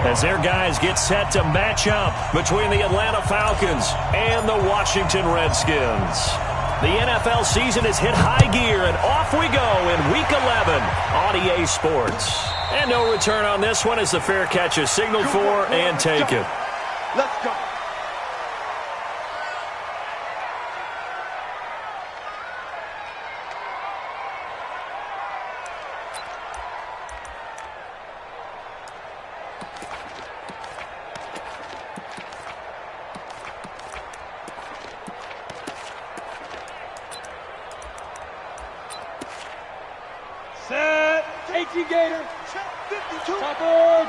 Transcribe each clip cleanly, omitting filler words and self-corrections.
as their guys get set to match up between the Atlanta Falcons and the Washington Redskins. The NFL season has hit high gear, and off we go in Week 11 on EA Sports. And no return on this one as the fair catch is signaled for and taken. Let's go. Set. 18 Gator. 52.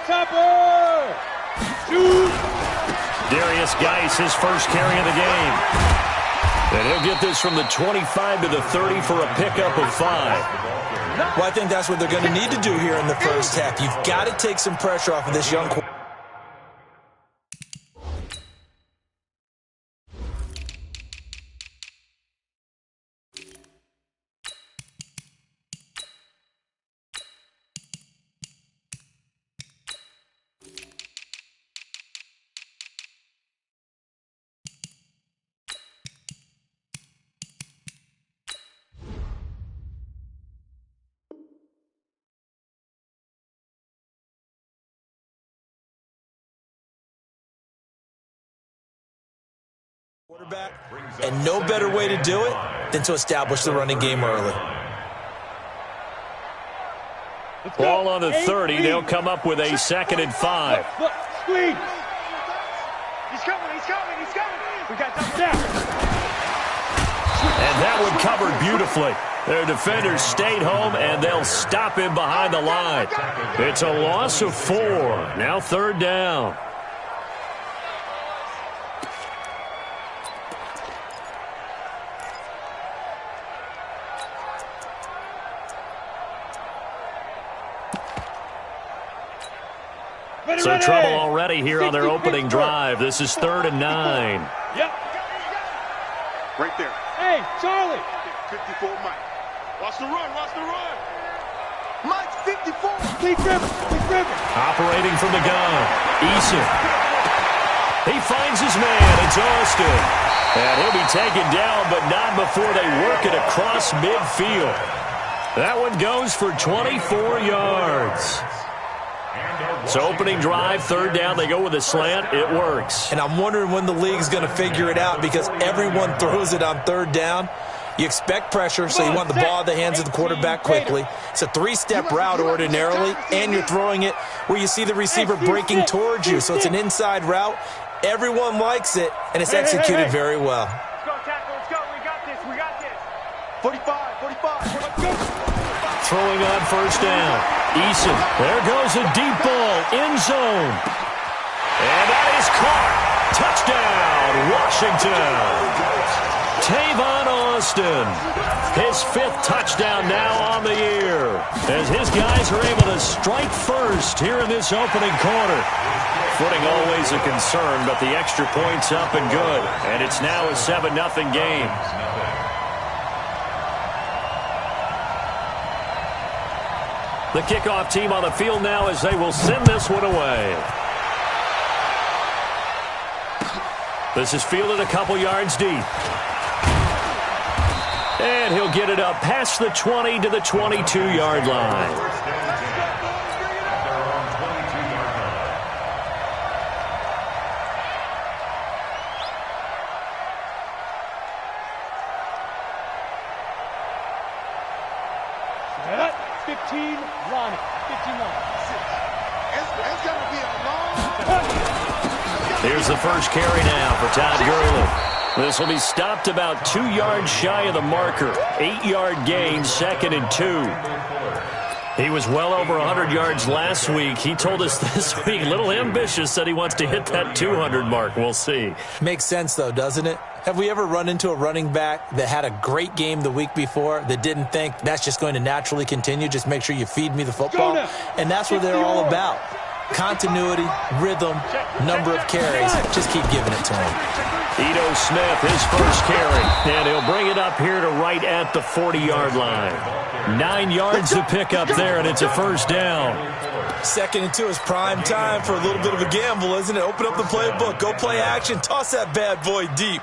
Topper. Shoot. Darius Geis, his first carry of the game. And he'll get this from the 25 to the 30 for a pickup of 5. Well, I think that's what they're going to need to do here in the first half. You've got to take some pressure off of this young quarterback. And no better way to do it than to establish the running game early. Ball on the 30. They'll come up with a 2nd and 5. Look, squeeze. He's coming. We got double down. And that one covered beautifully. Their defenders stayed home, and they'll stop him behind the line. It's a loss of 4. Now 3rd down. So trouble already here on their opening drive. This is 3rd and 9. Yep. Right there. Hey, Charlie. 54 Mike. Watch the run. Mike, 54. Please River. Operating from the gun. Eason. He finds his man. It's Austin. And he'll be taken down, but not before they work it across midfield. That one goes for 24 yards. So opening drive, 3rd down, they go with a slant. It works. And I'm wondering when the league's going to figure it out because everyone throws it on 3rd down. You expect pressure, so you want the ball in the hands of the quarterback quickly. It's a 3-step route ordinarily, and you're throwing it where you see the receiver breaking towards you. So it's an inside route. Everyone likes it, and it's executed very well. Let's go, tackle. Let's go. We got this. 45. Let's go. Throwing on 1st down. Eason. There goes a deep ball. End zone. And that is caught. Touchdown, Washington. Tavon Austin. His 5th touchdown now on the year. As his guys are able to strike first here in this opening quarter. Footing always a concern, but the extra point's up and good. And it's now a 7-0 game. The kickoff team on the field now as they will send this one away. This is fielded a couple yards deep. And he'll get it up past the 20 to the 22-yard line. Set. 15, Ronnie. 15 line. It's going to be a long. Here's the first carry now for Todd Gurley. This will be stopped about 2 yards shy of the marker. 8-yard gain, 2nd and 2. He was well over 100 yards last week. He told us this week, a little ambitious, said he wants to hit that 200 mark. We'll see. Makes sense, though, doesn't it? Have we ever run into a running back that had a great game the week before that didn't think that's just going to naturally continue? Just make sure you feed me the football. And that's what they're all about. Continuity, rhythm, number of carries. Just keep giving it to him. Ito Smith, his first carry. And he'll bring it up here to right at the 40-yard line. 9 yards to pick up there, and it's a first down. 2nd and 2 is prime time for a little bit of a gamble, isn't it? Open up the playbook, go play action, toss that bad boy deep.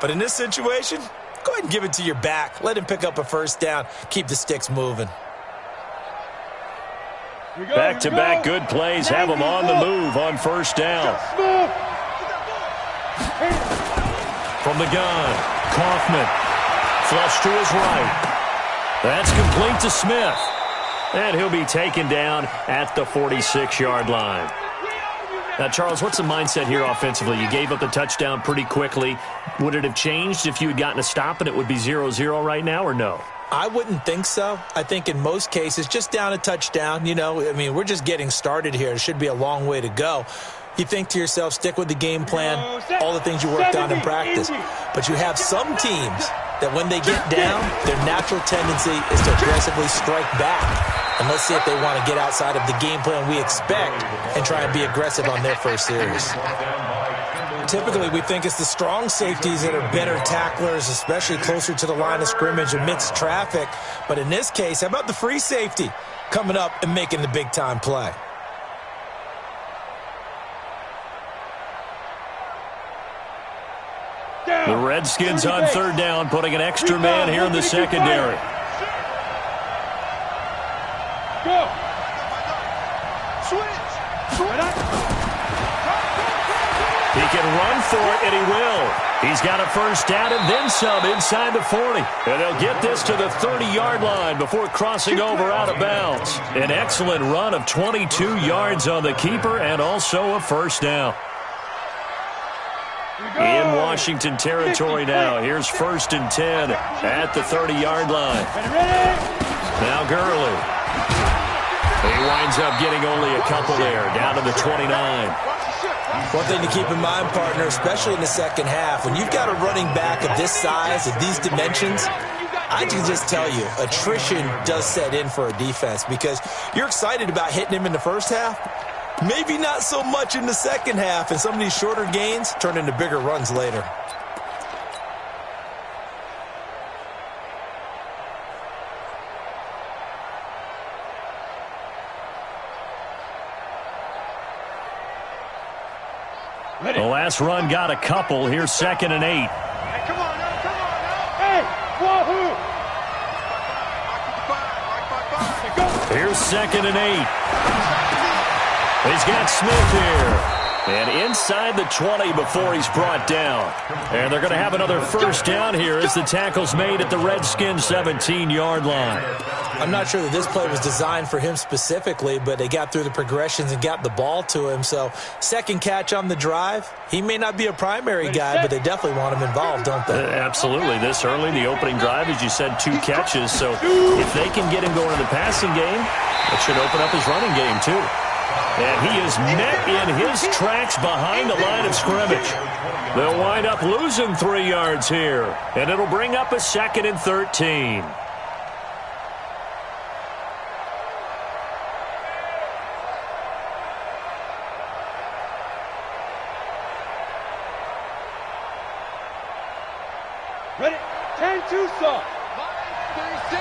But in this situation, go ahead and give it to your back. Let him pick up a first down. Keep the sticks moving. Back-to-back good plays have him on the move on first down. From the gun, Kaufman. Flush to his right. That's complete to Smith. And he'll be taken down at the 46-yard line. Now, Charles, what's the mindset here offensively? You gave up the touchdown pretty quickly. Would it have changed if you had gotten a stop and it would be 0-0 right now, or no? I wouldn't think so. I think in most cases, just down a touchdown, we're just getting started here. It should be a long way to go. You think to yourself, stick with the game plan, all the things you worked on in practice. But you have some teams that when they get down, their natural tendency is to aggressively strike back. And let's see if they want to get outside of the game plan we expect and try and be aggressive on their first series. Typically, we think it's the strong safeties that are better tacklers, especially closer to the line of scrimmage amidst traffic. But in this case, how about the free safety coming up and making the big-time play? The Redskins on third down, putting an extra man here in the secondary. Go. Switch. He can run for it, and he will. He's got a first down and then some inside the 40. And they'll get this to the 30-yard line before crossing over out of bounds. An excellent run of 22 yards on the keeper and also a first down. In Washington territory now. Here's 1st and 10 at the 30-yard line. Now Gurley. He winds up getting only a couple there, down to the 29. One thing to keep in mind, partner, especially in the second half, when you've got a running back of this size, of these dimensions, I can just tell you, attrition does set in for a defense because you're excited about hitting him in the first half. Maybe not so much in the second half, and some of these shorter gains turn into bigger runs later. The last run got a couple. Here's 2nd and 8. Hey, come on now. Hey, wahoo! Here's 2nd and 8. He's got Smith here. And inside the 20 before he's brought down. And they're going to have another first down here as the tackle's made at the Redskins 17-yard line. I'm not sure that this play was designed for him specifically, but they got through the progressions and got the ball to him. So, second catch on the drive. He may not be a primary guy, but they definitely want him involved, don't they? Absolutely. This early, the opening drive, as you said, 2 catches. So, if they can get him going in the passing game, it should open up his running game, too. And he is met in his tracks behind the line of scrimmage. They'll wind up losing 3 yards here, and it'll bring up a 2nd and 13. Ready? 10 Tucson. 36.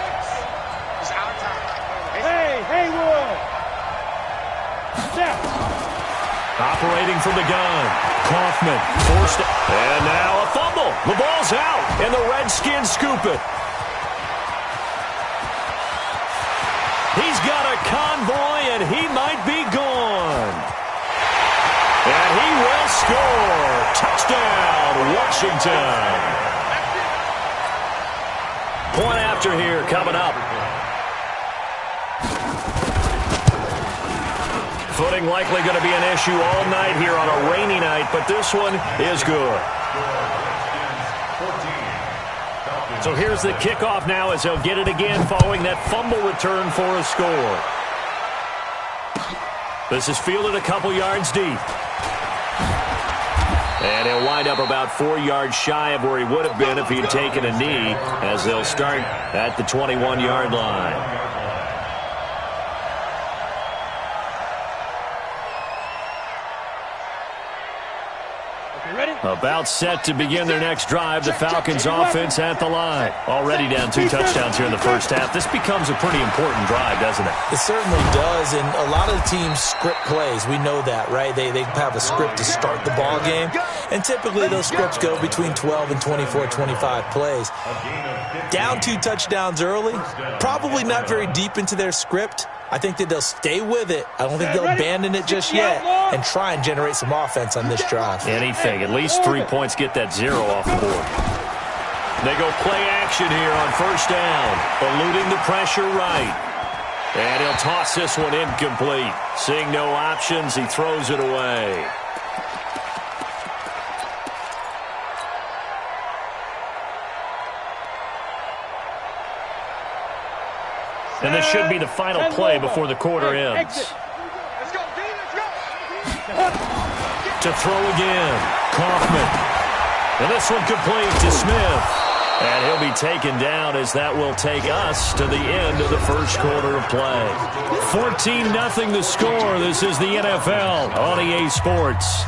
It's our time. Hey, Haywood. Snap. Operating from the gun. Kaufman forced it. And now a fumble. The ball's out, and the Redskins scoop it. He's got a convoy, and he might be gone. And he will score. Touchdown, Washington. Point after here coming up. Footing likely going to be an issue all night here on a rainy night, but this one is good. So here's the kickoff now as they'll get it again following that fumble return for a score. This is fielded a couple yards deep. And he'll wind up about 4 yards shy of where he would have been if he had taken a knee, as they'll start at the 21-yard line. About set to begin their next drive. The Falcons offense at the line. Already down 2 touchdowns here in the first half. This becomes a pretty important drive, doesn't it? It certainly does, and a lot of the teams script plays. We know that, right? They have a script to start the ball game, and typically those scripts go between 12 and 24, 25 plays. Down 2 touchdowns early, probably not very deep into their script. I think that they'll stay with it. I don't think they'll abandon it just yet and try and generate some offense on this drive. Anything. At least 3 points, get that 0 off the board. They go play action here on first down. Eluding the pressure right. And he'll toss this one incomplete. Seeing no options, he throws it away. And this should be the final play before the quarter ends. Let's go, D, let's go. To throw again, Kaufman. And this one complete to Smith. And he'll be taken down as that will take us to the end of the first quarter of play. 14-0 the score. This is the NFL on EA Sports.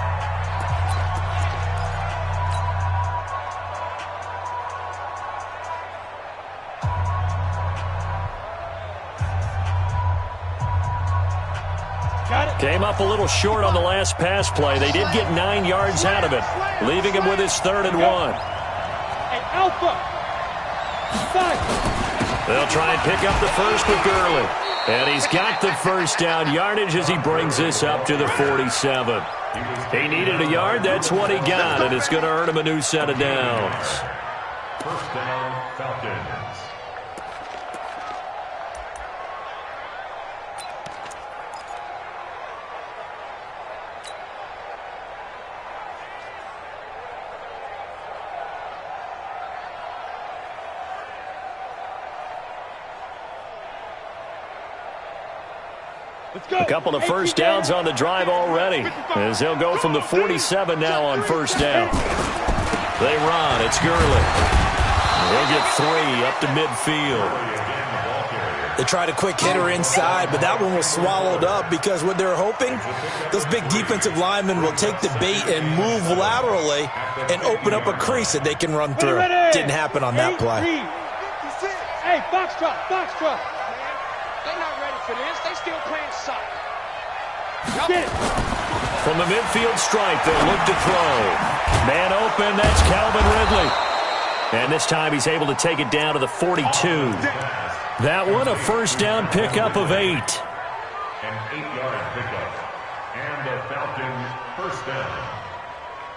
Came up a little short on the last pass play. They did get 9 yards out of it, leaving him with his 3rd and 1. And Alpha. They'll try and pick up the first with Gurley. And he's got the first down yardage as he brings this up to the 47. He needed a yard. That's what he got, and it's going to earn him a new set of downs. First down, Falcons. A couple of first downs on the drive already, as they'll go from the 47 now on first down. They run. It's Gurley. They'll get 3 up to midfield. They tried a quick hitter inside, but that one was swallowed up because what they're hoping, those big defensive linemen will take the bait and move laterally and open up a crease that they can run through. Didn't happen on that play. Hey, Foxtrot, Foxtrot. They're not ready for this. They still playing soccer. From the midfield stripe, they'll look to throw. Man open, that's Calvin Ridley. And this time he's able to take it down to the 42. That one, a first down pickup of 8. An 8-yard pickup. And the Falcons first down.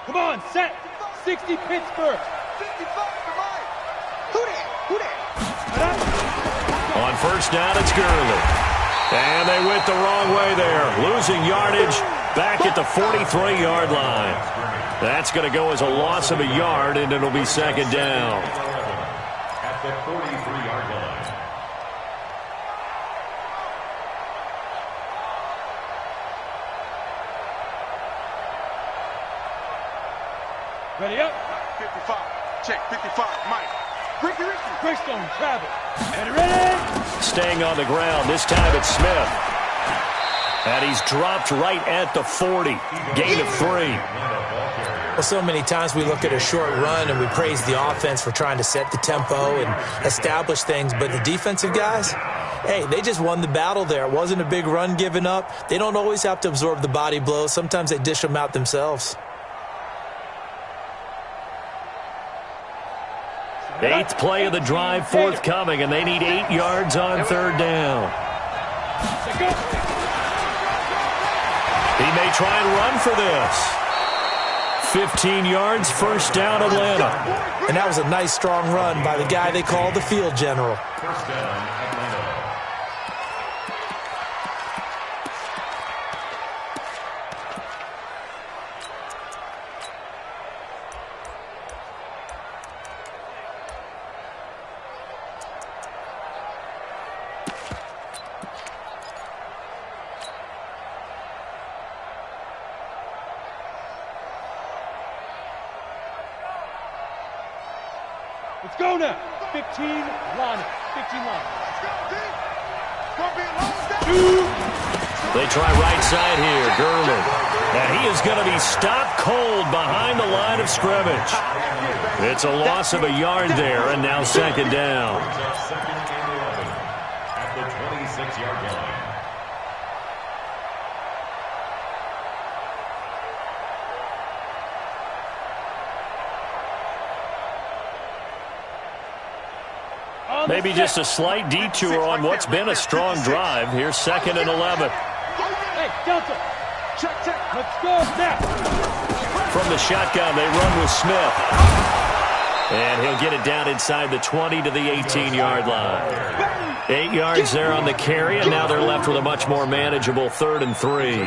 Come on, set. 60 Pittsburgh. 55 for Mike. Who that? On first down, it's Gurley. And they went the wrong way there. Losing yardage back at the 43-yard line. That's going to go as a loss of a yard, and it'll be second down. At the 43-yard line. Ready up. 55. Check. 55. Mike. Ricky. Greystone travel. And ready. Staying on the ground. This time it's Smith. And he's dropped right at the 40. Gain of 3. Well, so many times we look at a short run and we praise the offense for trying to set the tempo and establish things, but the defensive guys, hey, they just won the battle there. It wasn't a big run given up. They don't always have to absorb the body blows. Sometimes they dish them out themselves. 8th play of the drive forthcoming, and they need 8 yards on third down. He may try and run for this. 15 yards, first down, Atlanta. And that was a nice, strong run by the guy they call the field general. First down, Atlanta. Let's go now. 15 line. 15 line. They try right side here. Gurley. And he is going to be stopped cold behind the line of scrimmage. It's a loss of a yard there, and now second down. Second and 11 at the 26-yard line. Maybe just a slight detour on what's been a strong drive. Here's second and 11. Hey, Delta. Check. Let's go now. From the shotgun, they run with Smith. And he'll get it down inside the 20 to the 18-yard line. 8 yards there on the carry, and now they're left with a much more manageable 3rd and 3.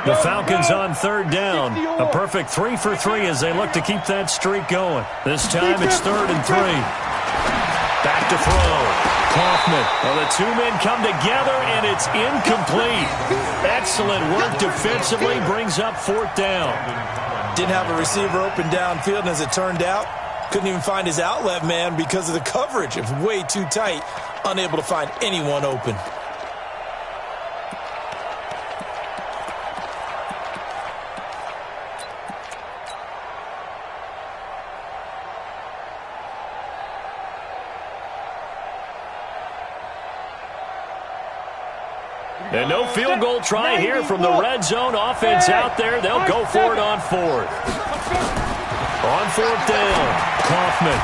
The Falcons on 3rd down. A perfect 3 for 3 as they look to keep that streak going. This time it's 3rd and 3. Back to throw. Kaufman. Well, the two men come together, and it's incomplete. Excellent work defensively. Brings up 4th down. Didn't have a receiver open downfield, and as it turned out, couldn't even find his outlet man because of the coverage. It was way too tight. Unable to find anyone open. And no field goal try here from the red zone. Offense out there. They'll go for it on 4th. On 4th down, Kaufman.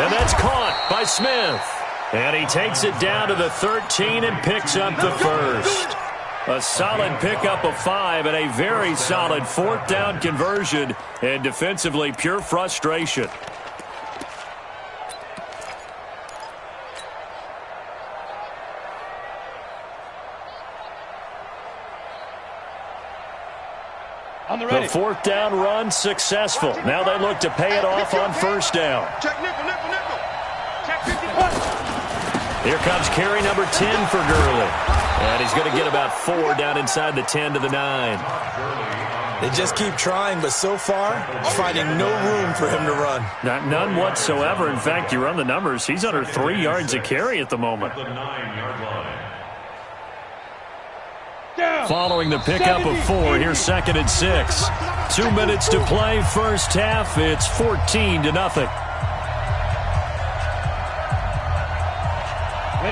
And that's caught by Smith. And he takes it down to the 13 and picks up the first. A solid pickup of 5 and a very solid 4th down conversion. And defensively, pure frustration. The 4th down run successful. Now they look to pay it off on 1st down. Check nickel. Check 50. Here comes carry number 10 for Gurley. And he's going to get about 4 down inside the 10 to the 9. They just keep trying, but so far, finding no room for him to run. None whatsoever. In fact, you run the numbers. He's under 3 yards a carry at the moment. The 9-yard line. Following the pickup of 4, here's 2nd and 6. 2 minutes to play, first half. It's 14-0.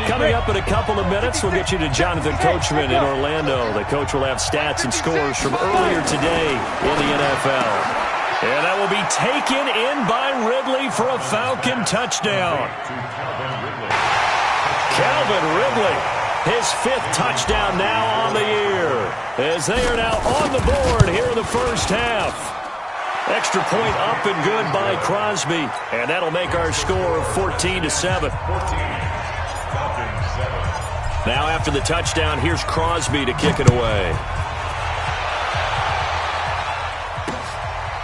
Coming up in a couple of minutes, we'll get you to Jonathan Coachman in Orlando. The coach will have stats and scores from earlier today in the NFL. And that will be taken in by Ridley for a Falcon touchdown. Calvin Ridley. His 5th touchdown now on the year, as they are now on the board here in the first half. Extra point up and good by Crosby, and that'll make our score 14-7. Now after the touchdown, here's Crosby to kick it away.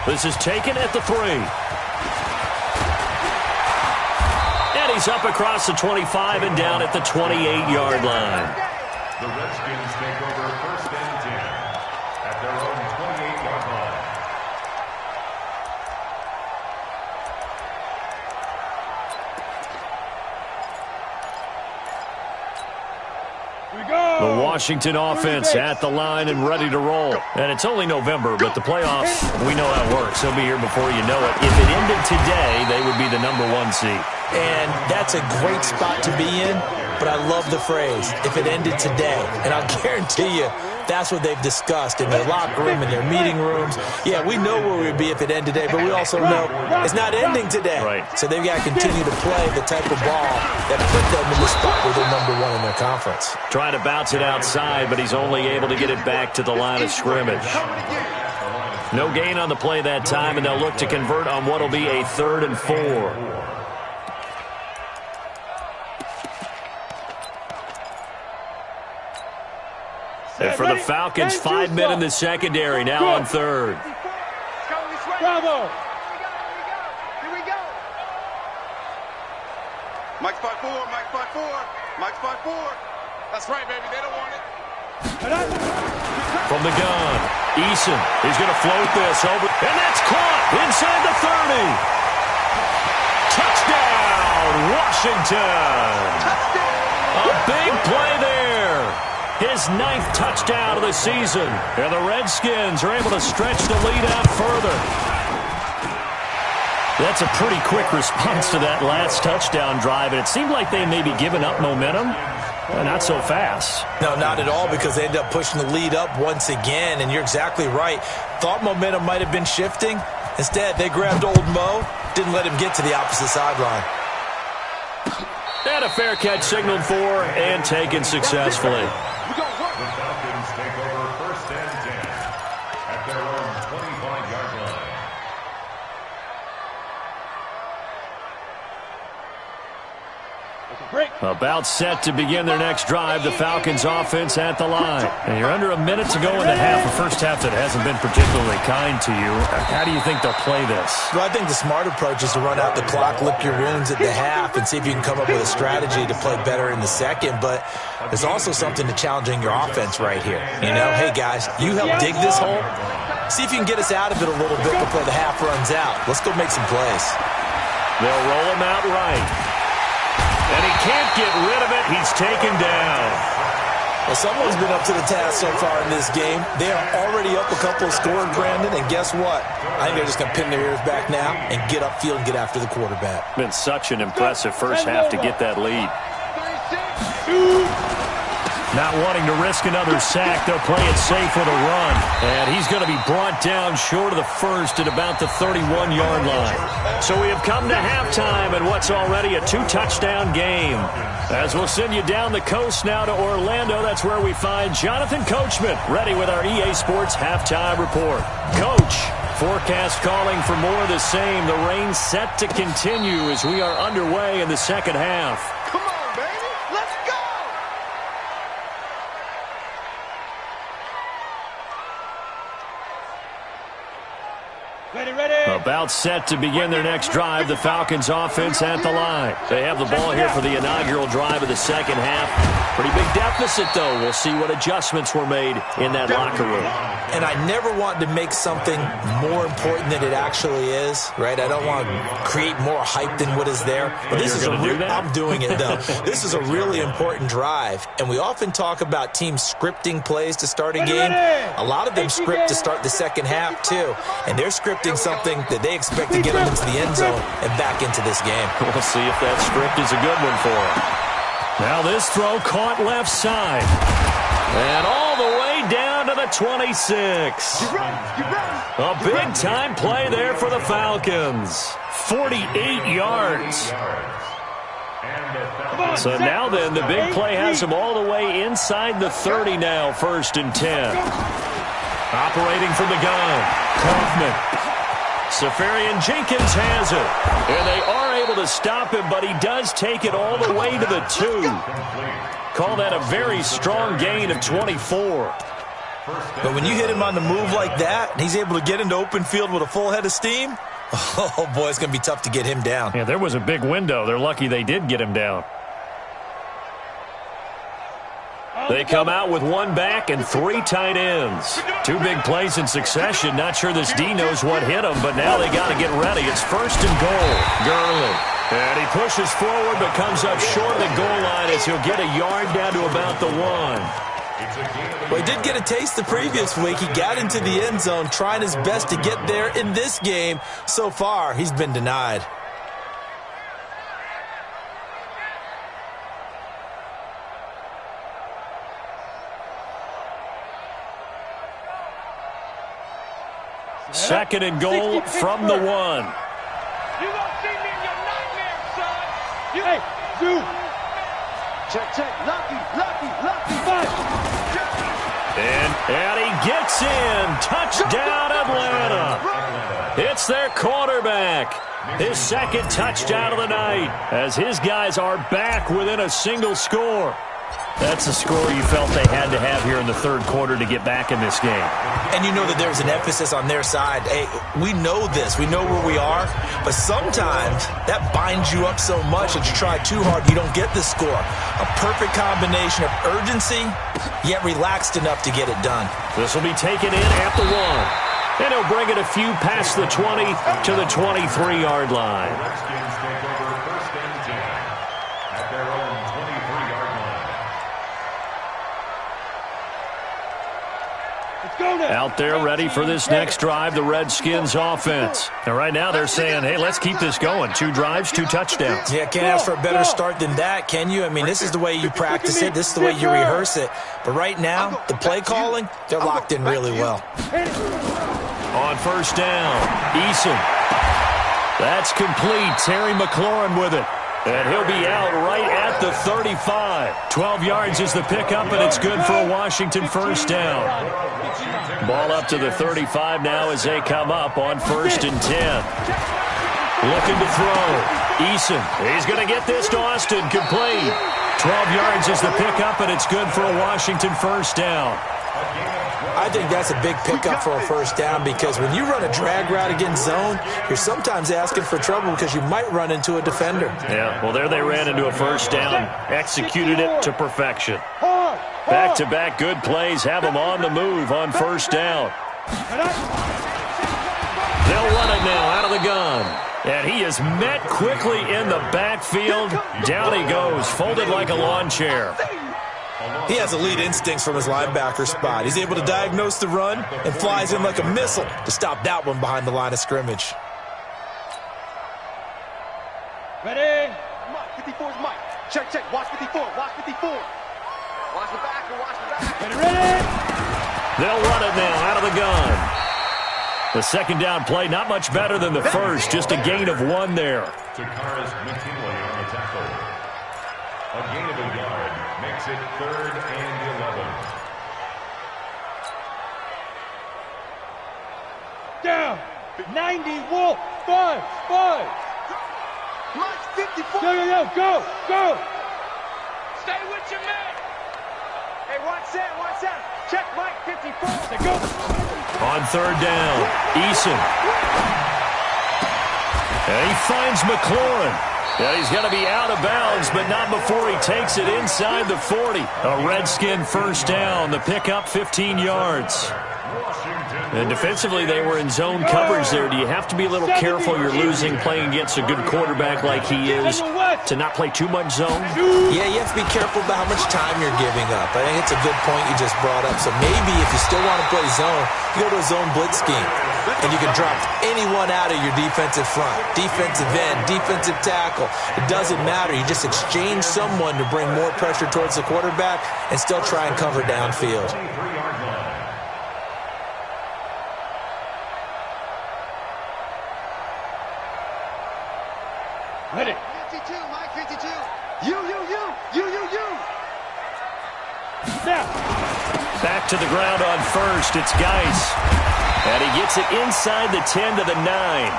This is taken at the 3. He's up across the 25 and down at the 28-yard line. The Redskins take over 1st and 10 at their own 28-yard line. The Washington offense at the line and ready to roll. And it's only November, but the playoffs, we know how it works. They'll be here before you know it. If it ended today, they would be the number 1 seed. And that's a great spot to be in, but I love the phrase, if it ended today. And I'll guarantee you, that's what they've discussed in their locker room, in their meeting rooms. Yeah, we know where we'd be if it ended today, but we also know it's not ending today. Right. So they've got to continue to play the type of ball that put them in the spot where they're number 1 in their conference. Trying to bounce it outside, but he's only able to get it back to the line of scrimmage. No gain on the play that time, and they'll look to convert on what will be a 3rd and 4. And for the Falcons, 5 men in the secondary, now on 3rd. Bravo. Here we go. Mike spot 4. Mike spot 4. That's right, baby. They don't want it. From the gun, Eason is going to float this over, and that's caught inside the 30. Touchdown, Washington. A big play there. His 9th touchdown of the season. And the Redskins are able to stretch the lead out further. That's a pretty quick response to that last touchdown drive, and it seemed like they may be giving up momentum. Not so fast. No, not at all, because they end up pushing the lead up once again, and you're exactly right. Thought momentum might have been shifting. Instead, they grabbed old Mo, didn't let him get to the opposite sideline. And a fair catch signaled for and taken successfully. The Falcons take over 1st and 10 at their own 25-yard line. About set to begin their next drive. The Falcons offense at the line. And you're under a minute to go in the half. A first half that hasn't been particularly kind to you. How do you think they'll play this? Well, I think the smart approach is to run out the clock, lick your wounds at the half, and see if you can come up with a strategy to play better in the second. But there's also something to challenging your offense right here. You know, hey, guys, you help dig this hole. See if you can get us out of it a little bit before the half runs out. Let's go make some plays. They'll roll him out right. And he can't get rid of it. He's taken down. Well, someone's been up to the task so far in this game. They are already up a couple of scores, Brandon, and guess what? I think they're just going to pin their ears back now and get upfield and get after the quarterback. Been such an impressive first half to get that lead. Not wanting to risk another sack, they'll play it safe with a run. And he's going to be brought down short of the first at about the 31-yard line. So we have come to halftime in what's already a 2-touchdown game. As we'll send you down the coast now to Orlando, that's where we find Jonathan Coachman, ready with our EA Sports Halftime Report. Coach, forecast calling for more of the same. The rain set to continue as we are underway in the second half. Come on, baby. Let's go. Ready. About set to begin their next drive. The Falcons offense at the line. They have the ball here for the inaugural drive of the second half. Pretty big deficit, though. We'll see what adjustments were made in that locker room. And I never want to make something more important than it actually is, right? I don't want to create more hype than what is there. But this is I'm doing it, though. This is a really important drive. And we often talk about teams scripting plays to start a game. A lot of them script to start the second half, too. And they're scripting something that they expect to get them into the end zone and back into this game. We'll see if that script is a good one for them. Now this throw caught left side. And all the way down to the 26. A big-time play there for the Falcons. 48 yards. So now then, the big play has them all the way inside the 30 now, 1st and 10. Operating from the gun, Kaufman. Safarian Jenkins has it. And they are able to stop him, but he does take it all the way to the 2. Call that a very strong gain of 24. But when you hit him on the move like that, and he's able to get into open field with a full head of steam, oh, boy, it's going to be tough to get him down. Yeah, there was a big window. They're lucky they did get him down. They come out with 1 back and 3 tight ends. 2 big plays in succession. Not sure this D knows what hit him, but now they got to get ready. It's 1st and goal. Gurley. And he pushes forward but comes up short of the goal line as he'll get a yard down to about the 1. Well, he did get a taste the previous week. He got into the end zone trying his best to get there in this game. So far, he's been denied. Second and goal from the 1. You gonna see me in your nightmare, son. Hey, do. Check. Lucky. And he gets in. Touchdown, Atlanta. It's their quarterback. His 2nd touchdown of the night as his guys are back within a single score. That's a score you felt they had to have here in the 3rd quarter to get back in this game. And you know that there's an emphasis on their side. Hey, we know this. We know where we are. But sometimes that binds you up so much that you try too hard, you don't get the score. A perfect combination of urgency, yet relaxed enough to get it done. This will be taken in at the 1. And he'll bring it a few past the 20 to the 23-yard line. Redskins take over 1st and 10 at their own 23-yard line. Out there ready for this next drive, the Redskins offense. And right now they're saying, hey, let's keep this going. 2 drives, 2 touchdowns. Yeah, can't ask for a better start than that, can you? I mean, this is the way you practice it. This is the way you rehearse it. But right now, the play calling, they're locked in really well. On first down, Eason. That's complete. Terry McLaurin with it. And he'll be out right at the 35. 12 yards is the pickup, and it's good for a Washington first down. Ball up to the 35 now as they come up on 1st and 10. Looking to throw. Eason. He's going to get this to Austin. Complete. 12 yards is the pickup, and it's good for a Washington first down. I think that's a big pickup for a first down because when you run a drag route against zone, you're sometimes asking for trouble because you might run into a defender. Yeah, well, there they ran into a first down, executed it to perfection. Back-to-back good plays have them on the move on first down. They'll run it now out of the gun. And he is met quickly in the backfield. Down he goes, folded like a lawn chair. He has elite instincts from his linebacker spot. He's able to diagnose the run and flies in like a missile to stop that one behind the line of scrimmage. Ready? Mike, 54 is Mike. Check, check. Watch 54. Watch 54. Watch the back and watch the back. Ready? They'll run it now out of the gun. The second down play, not much better than the first, just a gain of 1 there. Takaris McKinley on the tackle. A gain of a yard makes it 3rd and 11. Down. 90, Wolf. 5. Mike, 54. Go. Stay with your man. Hey, watch that. Check Mike, 54. Go. On 3rd down, Eason. And he finds McLaurin. Yeah, he's going to be out of bounds, but not before he takes it inside the 40. A Redskin first down. The pickup 15 yards. And defensively, they were in zone coverage there. Do you have to be a little careful? You're losing playing against a good quarterback like he is to not play too much zone? Yeah, you have to be careful about how much time you're giving up. I think it's a good point you just brought up. So maybe if you still want to play zone, you go to a zone blitz scheme. And you can drop anyone out of your defensive front. Defensive end, defensive tackle. It doesn't matter. You just exchange someone to bring more pressure towards the quarterback and still try and cover downfield. Ready? 52, Mike, 52. You. Now. Back to the ground on first. It's Geis. And he gets it inside the 10 to the 9.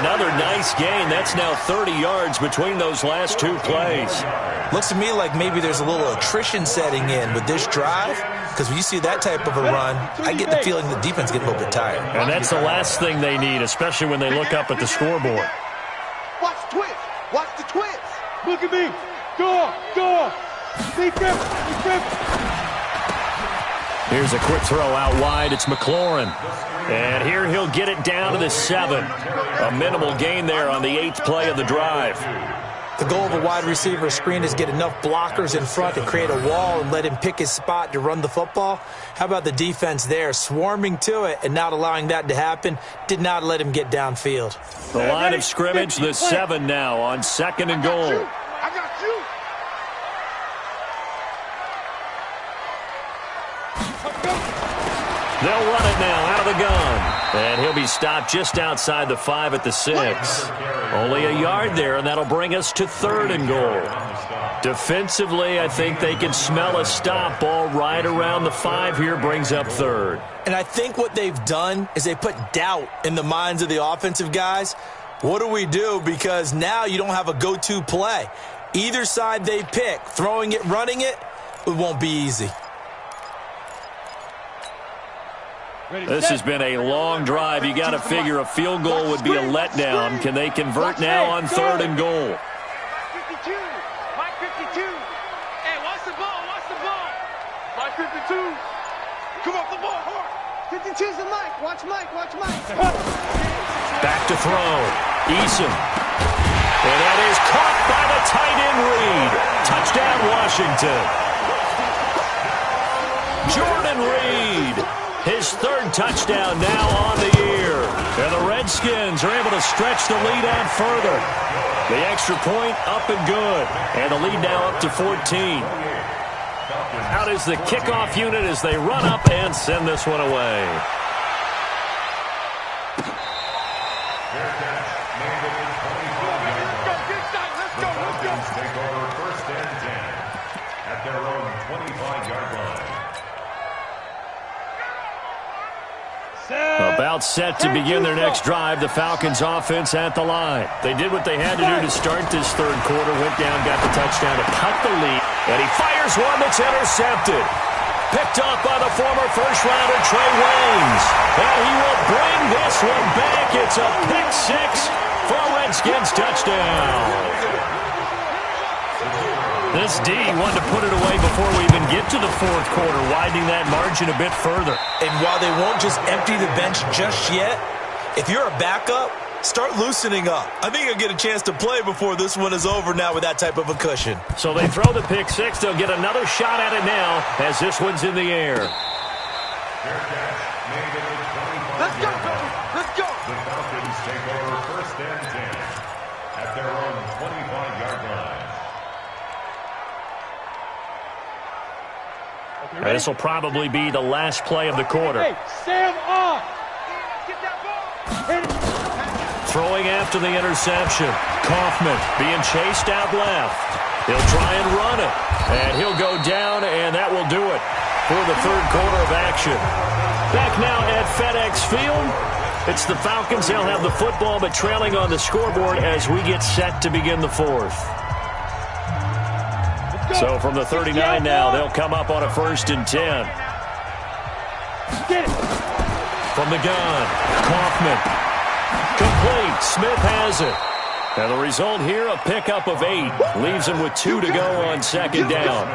Another nice gain. That's now 30 yards between those last 2 plays. Looks to me like maybe there's a little attrition setting in with this drive. Because when you see that type of a run, I get the feeling the defense get a little bit tired. And that's the last thing they need, especially when they look up at the scoreboard. Watch the twist. Watch the twist. Look at me. Go. Be grip. Here's a quick throw out wide. It's McLaurin. And here he'll get it down to the 7. A minimal gain there on the 8th play of the drive. The goal of a wide receiver screen is get enough blockers in front to create a wall and let him pick his spot to run the football. How about the defense there, swarming to it and not allowing that to happen? Did not let him get downfield. The line of scrimmage, the 7 now on 2nd and goal. I got you. They'll run it now out of the gun. And he'll be stopped just outside the 5 at the 6. Only a yard there, and that'll bring us to 3rd and goal. Defensively, I think they can smell a stop. Ball right around the 5 here brings up 3rd. And I think what they've done is they put doubt in the minds of the offensive guys. What do we do? Because now you don't have a go-to play. Either side they pick, throwing it, running it, it won't be easy. This has been a long drive. You got to figure a field goal would be a letdown. Can they convert now on 3rd and goal? Mike 52. Mike 52. Hey, watch the ball. Mike 52. Come off the ball hard. 52's the Mike. Watch Mike. Back to throw. Eason. And that is caught by the tight end Reed. Touchdown, Washington. Jordan Reed. His third touchdown now on the year. And the Redskins are able to stretch the lead out further. The extra point up and good. And the lead now up to 14. Out is the kickoff unit as they run up and send this one away. Falcons take over first and 10 at their own 25-yard line. About set to begin their next drive, the Falcons offense at the line. They did what they had to do to start this third quarter, went down, got the touchdown to cut the lead, and he fires one that's intercepted. Picked up by the former first-rounder Trey Waynes. And he will bring this one back. It's a pick six for a Redskins touchdown. This D wanted to put it away before we even get to the fourth quarter, widening that margin a bit further. And while they won't just empty the bench just yet, if you're a backup, start loosening up. I think you'll get a chance to play before this one is over now with that type of a cushion. So they throw the pick six. They'll get another shot at it now as this one's in the air. Let's go, baby. Let's go. The Falcons take over first and 10 at their own 25-yard line. This will probably be the last play of the quarter. Hey, Sam off. Get that ball. Throwing after the interception. Kaufman being chased out left. He'll try and run it. And he'll go down, and that will do it for the third quarter of action. Back now at FedEx Field. It's the Falcons. They'll have the football, but trailing on the scoreboard as we get set to begin the fourth. So from the 39 now, they'll come up on a 1st and 10. From the gun, Kaufman. Complete. Smith has it. And the result here, a pickup of 8. Leaves him with 2 to go on second down.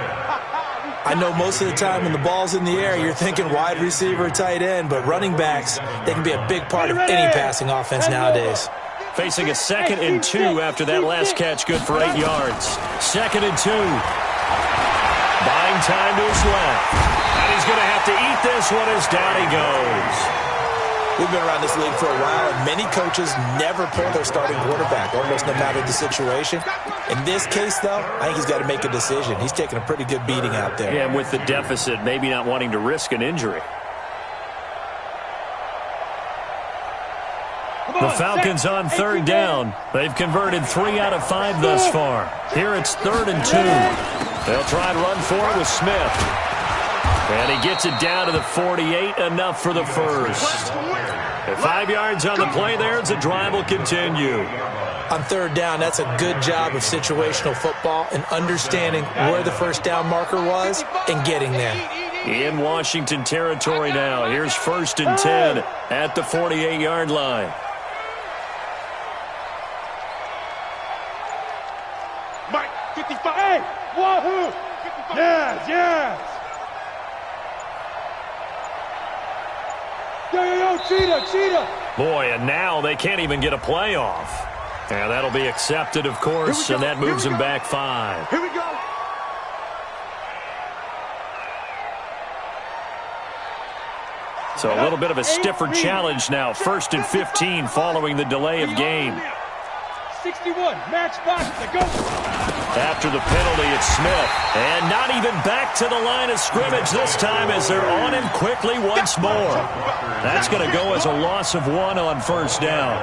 I know most of the time when the ball's in the air, you're thinking wide receiver, tight end, but running backs, they can be a big part of any passing offense nowadays. Facing a 2nd and 2 after that last catch, good for 8 yards. 2nd and 2. Buying time to his left. And he's going to have to eat this one as down he goes. We've been around this league for a while, and many coaches never pull their starting quarterback, almost no matter the situation. In this case, though, I think he's got to make a decision. He's taking a pretty good beating out there. Yeah, and with the deficit, maybe not wanting to risk an injury. The Falcons on 3rd down. They've converted 3 out of 5 thus far. Here it's 3rd and 2. They'll try and run for it with Smith. And he gets it down to the 48, enough for the first. And 5 yards on the play there as the drive will continue. On 3rd down, that's a good job of situational football and understanding where the first down marker was and getting there. In Washington territory now. Here's 1st and 10 at the 48-yard line. Mike, 55. Hey, wahoo. Yes, yes. Yo, cheetah. Boy, and now they can't even get a play off. And that'll be accepted, of course, and that moves them back 5. Here we go. So a little bit of a stiffer challenge now. 1st and 15 following the delay of game. 61, match box to go. After the penalty, it's Smith. And not even back to the line of scrimmage this time as they're on him quickly once more. That's going to go as a loss of 1 on 1st down.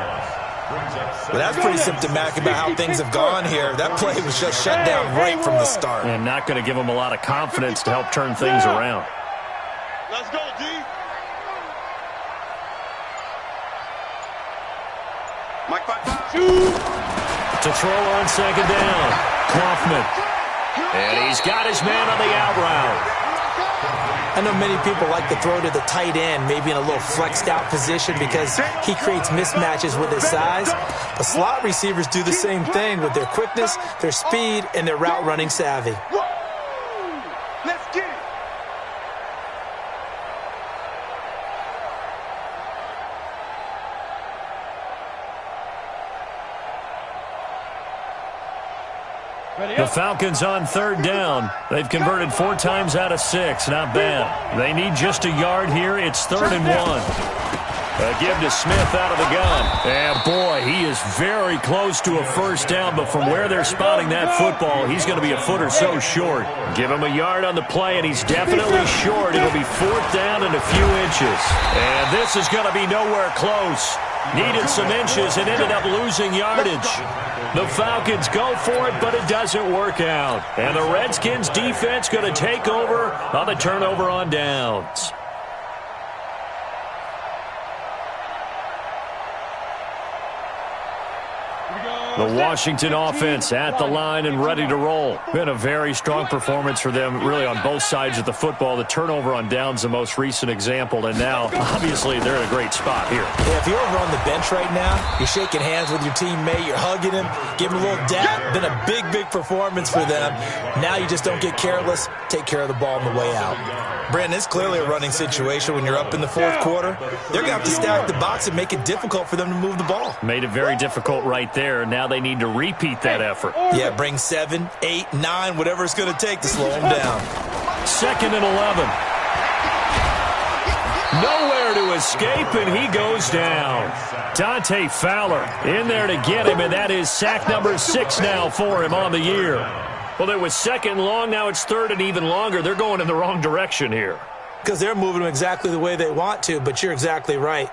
Well, that's pretty symptomatic about how things have gone here. That play was just shut down right from the start. And not going to give them a lot of confidence to help turn things around. Let's go, D. Mike, 5. To throw on 2nd down, Kaufman. And he's got his man on the out route. I know many people like to throw to the tight end, maybe in a little flexed out position because he creates mismatches with his size. But slot receivers do the same thing with their quickness, their speed, and their route running savvy. Let's get it. The Falcons on third down. They've converted 4 times out of 6. Not bad. They need just a yard here. It's 3rd and 1. A give to Smith out of the gun. And, boy, he is very close to a first down, but from where they're spotting that football, he's going to be a foot or so short. Give him a yard on the play, and he's definitely short. It'll be 4th down and a few inches. And this is going to be nowhere close. Needed some inches and ended up losing yardage. The Falcons go for it, but it doesn't work out. And the Redskins defense going to take over on the turnover on downs. The Washington offense at the line and ready to roll. Been a very strong performance for them, really, on both sides of the football. The turnover on downs, the most recent example, and now, obviously, they're in a great spot here. Yeah, if you're over on the bench right now, you're shaking hands with your teammate, you're hugging him, giving him a little dap. Been a big, big performance for them. Now you just don't get careless. Take care of the ball on the way out. Brandon, it's clearly a running situation when you're up in the 4th quarter. They're going to have to stack the box and make it difficult for them to move the ball. Made it very difficult right there. Now they need to repeat that effort. Yeah, bring 7, 8, 9, whatever it's going to take to slow them down. 2nd and 11. Nowhere to escape, and he goes down. Dante Fowler in there to get him, and that is sack number 6 now for him on the year. Well, it was 2nd and long. Now it's 3rd and even longer. They're going in the wrong direction here. Because they're moving them exactly the way they want to, but you're exactly right.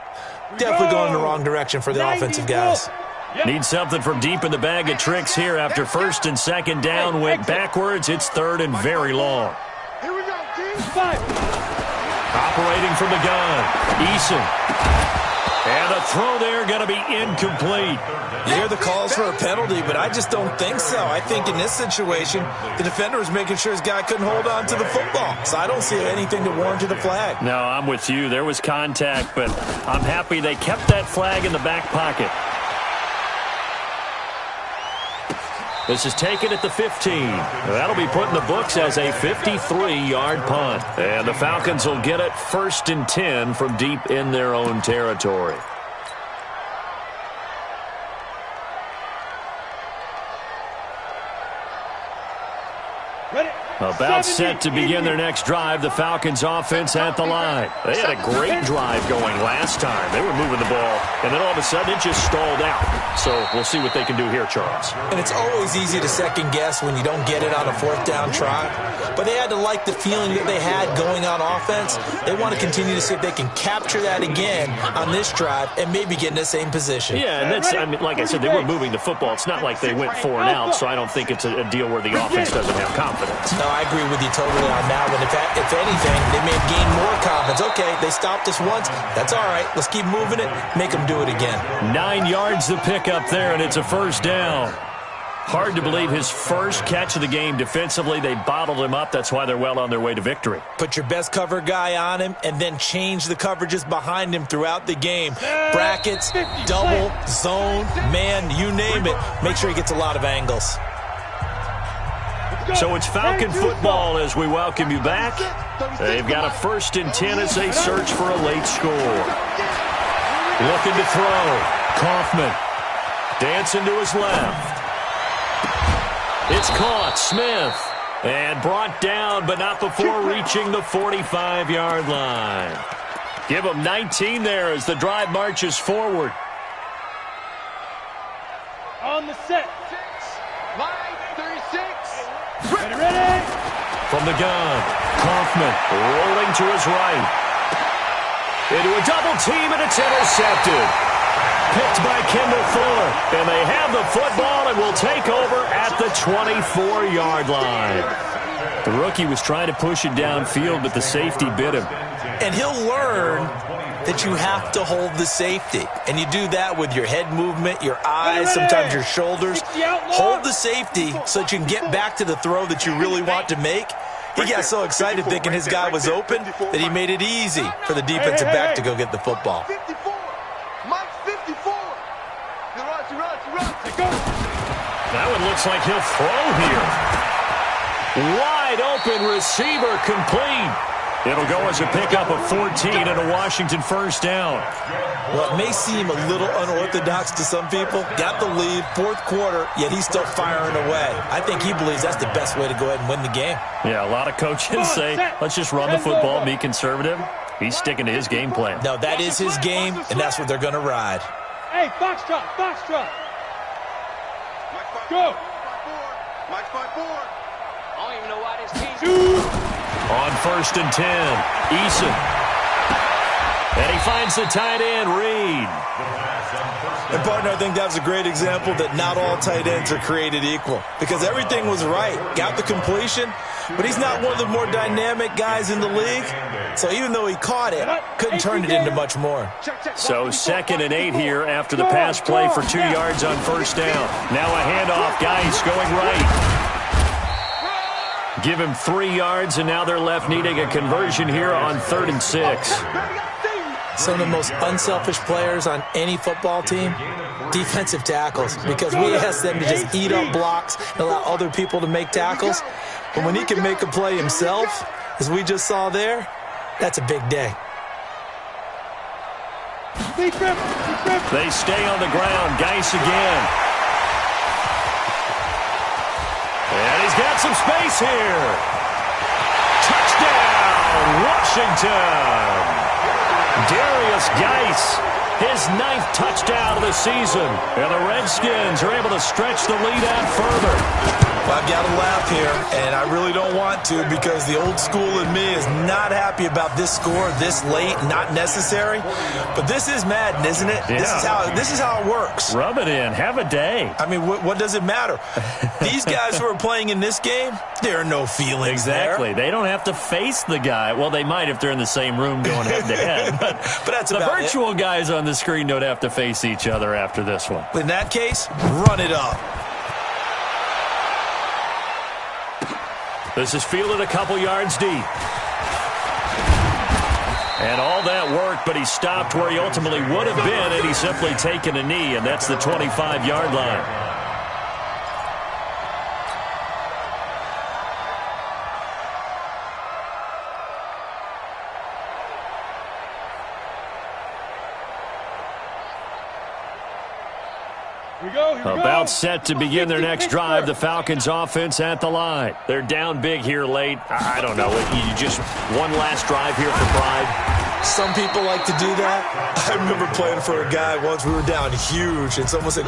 Definitely going in the wrong direction for the offensive guys. Need something from deep in the bag of tricks here. After 1st and 2nd down went backwards, it's 3rd and very long. Here we go, team. Operating from the gun, Eason. And the throw there going to be incomplete. You hear the calls for a penalty, but I just don't think so. I think in this situation, the defender was making sure his guy couldn't hold on to the football. So I don't see anything to warrant the flag. No, I'm with you. There was contact, but I'm happy they kept that flag in the back pocket. This is taken at the 15. That'll be put in the books as a 53-yard punt. And the Falcons will get it 1st and 10 from deep in their own territory. About set to begin their next drive, the Falcons offense at the line. They had a great drive going last time. They were moving the ball, and then all of a sudden it just stalled out. So we'll see what they can do here, Charles. And it's always easy to second guess when you don't get it on a 4th down try. But they had to like the feeling that they had going on offense. They want to continue to see if they can capture that again on this drive and maybe get in the same position. Yeah, and that's, I mean, like I said, they were moving the football. It's not like they went 4 and out, so I don't think it's a deal where the offense doesn't have confidence. No, I agree with you totally on that one. If anything, they may have gained more confidence. Okay, they stopped us once. That's all right. Let's keep moving it. Make them do it again. 9 yards to pick up there, and it's a 1st down. Hard to believe his first catch of the game defensively. They bottled him up. That's why they're well on their way to victory. Put your best cover guy on him and then change the coverages behind him throughout the game. Brackets, double, zone, man, you name it. Make sure he gets a lot of angles. So it's Falcon football as we welcome you back. They've got a 1st and 10 as they search for a late score. Looking to throw. Kaufman dancing to his left. It's caught. Smith. And brought down, but not before reaching the 45-yard line. Give him 19 there as the drive marches forward. On the set. Line 36. Ready. From the gun, Kaufman rolling to his right. Into a double team, and it's intercepted. Picked by Kendall Fuller. And they have the football and will take over at the 24-yard line. The rookie was trying to push it downfield, but the safety bit him. And he'll learn that you have to hold the safety. And you do that with your head movement, your eyes, sometimes your shoulders. Hold the safety so that you can get back to the throw that you really want to make. He got so excited thinking his guy was open that he made it easy for the defensive back to go get the football. 54. Mike's 54. That one looks like he'll throw here. Wide open receiver complete. It'll go as a pickup of 14 and a Washington first down. Well, it may seem a little unorthodox to some people. Got the lead, fourth quarter, yet he's still firing away. I think he believes that's the best way to go ahead and win the game. Yeah, a lot of coaches say, let's just run the football, be conservative. He's sticking to his game plan. No, that is his game, and that's what they're going to ride. Hey, foxtrot, foxtrot. Go. Mike 5-4. I don't even know why this team. On 1st and 10, Eason. And he finds the tight end, Reed. And, partner, I think that was a great example that not all tight ends are created equal because everything was right. Got the completion, but he's not one of the more dynamic guys in the league. So even though he caught it, couldn't turn it into much more. So 2nd and 8 here after the pass play for 2 yards on first down. Now a handoff, Geis going right. Give him 3 yards, and now they're left needing a conversion here on 3rd and 6. Some of the most unselfish players on any football team, defensive tackles, because we ask them to just eat up blocks and allow other people to make tackles. But when he can make a play himself, as we just saw there, that's a big day. They stay on the ground. Geis again. And he's got some space here. Touchdown, Washington. Darius Geis, his 9th touchdown of the season. And the Redskins are able to stretch the lead out further. Well, I've got to laugh here, and I really don't want to because the old school in me is not happy about this score this late, not necessary. But this is Madden, isn't it? Yeah. This is how it works. Rub it in. Have a day. I mean, what does it matter? These guys who are playing in this game, there are no feelings Exactly. there. They don't have to face the guy. Well, they might if they're in the same room going head-to-head. But that's the about virtual guys on the screen don't have to face each other after this one. In that case, run it up. This is fielded a couple yards deep. And all that worked, but he stopped where he ultimately would have been, and he's simply taken a knee, and that's the 25-yard line. About set to begin their next drive. The Falcons offense at the line. They're down big here late. I don't know. You just one last drive here for pride. Some people like to do that. I remember playing for a guy once. We were down huge, and someone said,